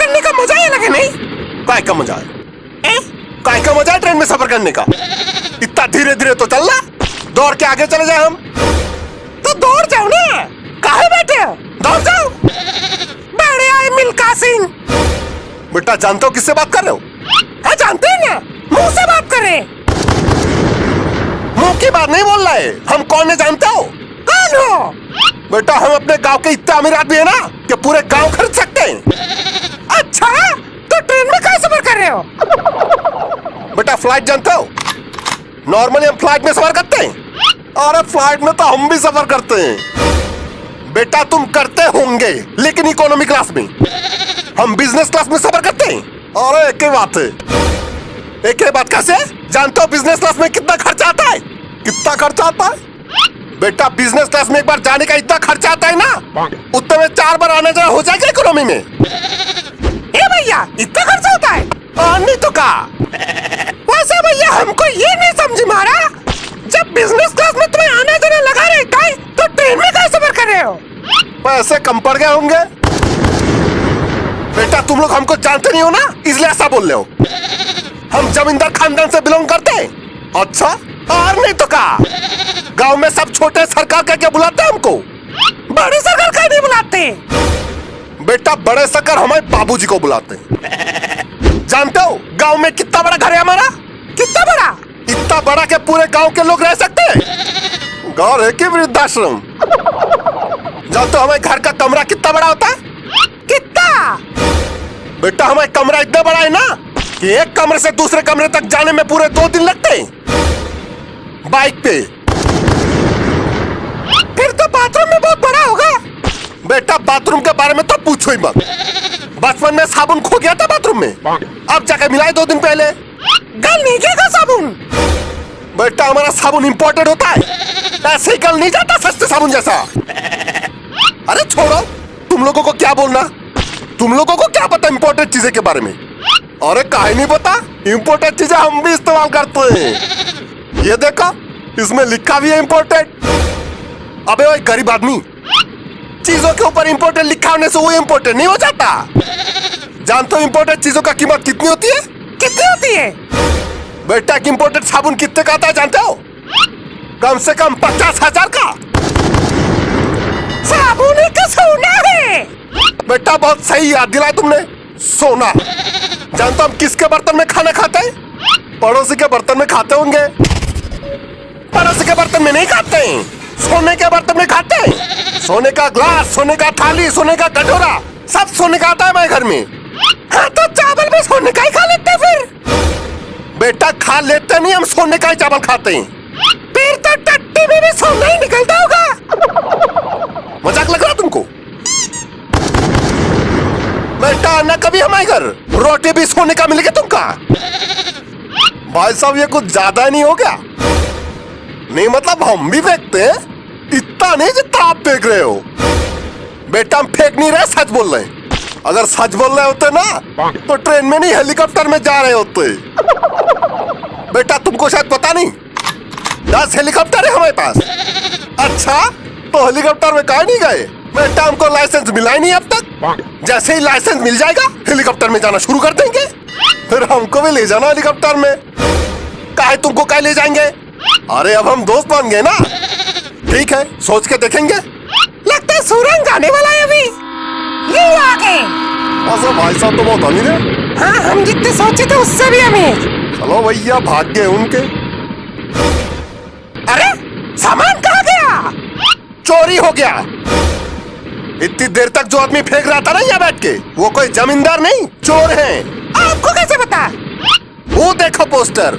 करने का मजा ही लगे नहीं। काय का मजा है? काय का मजा है ट्रेन में सफर करने का? इतना धीरे धीरे तो चलना, दौड़ के आगे चले जाए हम। तो दौड़ जाओ ना, काहे बैठे हो? दौड़ जाओ। बड़े आए मिल्खा सिंह। बेटा जानते हो किससे बात कर रहे हो? हाँ जानते हैं ना, मुंह से बात कर रहे हैं। मुंह की बात नहीं बोल रहे, हम कौन है जानते हो? कौन हो? बेटा हम अपने गांव के इतने अमीर आदमी है ना कि पूरे गांव खरीद सकते हैं। अच्छा, तो ट्रेन में कैसे सफर कर रहे हो? बेटा फ्लाइट जानते हो? नॉर्मली हम फ्लाइट में सफर करते हैं, और फ्लाइट में तो हम भी सफर करते हैं। बेटा तुम करते होंगे, लेकिन इकोनॉमी क्लास में, हम बिजनेस क्लास में सफर करते हैं। और एक ही बात है, एक ही बात कैसे? जानते हो बिजनेस क्लास में कितना खर्चा आता है? कितना खर्चा आता है? बेटा बिजनेस क्लास में एक बार जाने का इतना खर्चा आता है ना, उतने में 4 बार आने जाना हो जाएगा इकोनॉमी में। ए भैया, इतना खर्चा होता है? नहीं तो का? वैसे भैया हमको ये नहीं समझ में आ रहा, जब बिजनेस क्लास में तुम्हें आना जाना लगा रहता है, तो ट्रेन में कैसे सफर कर रहे हो? पैसे कम पड़ गए होंगे। बेटा तुम लोग हमको जानते नहीं हो ना, इसलिए ऐसा बोल रहे हो। हम जमींदार खानदान से बिलोंग करते हैं। अच्छा, और नहीं तो का? गांव में सब छोटे सरकार का क्या बुलाते हैं हमको? बड़े सरकार का नहीं बुलाते। बेटा बड़े सरकार हमारे बाबूजी को बुलाते हैं। जानते हो गांव में कितना बड़ा घर है हमारा? कितना बड़ा? इतना बड़ा कि पूरे गांव के लोग रह सकते हैं। गांव है कि वृद्धाश्रम? जानते हो हमारे घर का कमरा कितना बड़ा होता है? कितना? बेटा हमारा कमरा इतना बड़ा है ना कि एक कमरे से दूसरे कमरे तक जाने में पूरे 2 दिन लगते हैं बाइक पे। फिर तो बाथरूम में बहुत बड़ा होगा। बेटा बाथरूम के बारे में तो पूछो ही मत। बचपन में साबुन खो गया था बाथरूम में, अब जाके मिलाए 2 दिन पहले। गल नहीं जाएगा साबुन? बेटा हमारा साबुन इंपोर्टेड होता है, ऐसे ही गल नहीं जाता सस्ते साबुन जैसा। अरे छोड़ो, तुम लोगों को क्या बोलना, तुम लोगों को क्या पता इंपोर्टेड चीजें के बारे में? अरे काहे नहीं पता, इंपोर्टेड चीजें हम भी इस्तेमाल करते हैं। ये देखो इसमें लिखा भी है इंपोर्टेड। अबे ओए गरीब आदमी, चीजों के ऊपर इंपोर्टेड लिखा होने से वो इंपोर्टेड नहीं हो जाता। जानते हो इंपोर्टेड चीजों का कीमत कितनी होती है? कितनी होती है? बेटा इंपोर्टेड साबुन कितने का आता है जानते हो? कम से कम 50,000 का। साबुन का सोना है। बेटा बहुत सही याद दिलाया तुमने, सोना। जानते हो हम किसके बर्तन में खाना खाते हैं? पड़ोसी के बर्तन में खाते होंगे। पड़ोसी के बर्तन में नहीं खाते हैं, सोने के बर्तन में खाते हैं। सोने का ग्लास, सोने का थाली, सोने का कटोरा, सब सोने का आता है हमारे घर में। हाँ तो चावल भी सोने का ही खा लेते फिर? बेटा खा लेते नहीं, हम सोने का ही चावल खाते हैं। फिर तो टट्टी में भी सोना ही निकलता होगा। मजाक लग रहा तुमको? बेटा आना कभी हमारे घर, रोटी भी सोने का मिलेगा तुमका। भाई साहब ये कुछ ज्यादा नहीं हो गया? नहीं मतलब हम भी फेंकते हैं, इतना नहीं जितना आप फेंक रहे हो। बेटा हम फेंक नहीं रहे, सच बोल रहे हैं। अगर सच बोल रहे होते ना तो ट्रेन में नहीं हेलीकॉप्टर में जा रहे होते। बेटा तुमको शायद पता नहीं, 10 हेलीकॉप्टर है हमारे पास। अच्छा तो हेलीकॉप्टर में काहे नहीं गए? बेटा हमको लाइसेंस मिला ही नहीं अब तक। जैसे ही लाइसेंस मिल जाएगा हेलीकॉप्टर में जाना शुरू कर देंगे, फिर हमको भी ले जाना हेलीकॉप्टर में। काहे तुमको काहे ले जाएंगे? अरे अब हम दोस्त बन गए ना। ठीक है सोच के देखेंगे। लगता है सूरज आने वाला है अभी। ये आगे। अच्छा भाई साहब तो बहुत अमीर है। हाँ हम जितने सोचे थे उससे भी अमीर। चलो भैया भाग गए उनके। अरे सामान कहाँ गया? चोरी हो गया। इतनी देर तक जो आदमी फेंक रहा था ना यहाँ बैठ के, वो कोई जमींदार नहीं, चोर हैं। आपको कैसे पता? वो देखो पोस्टर।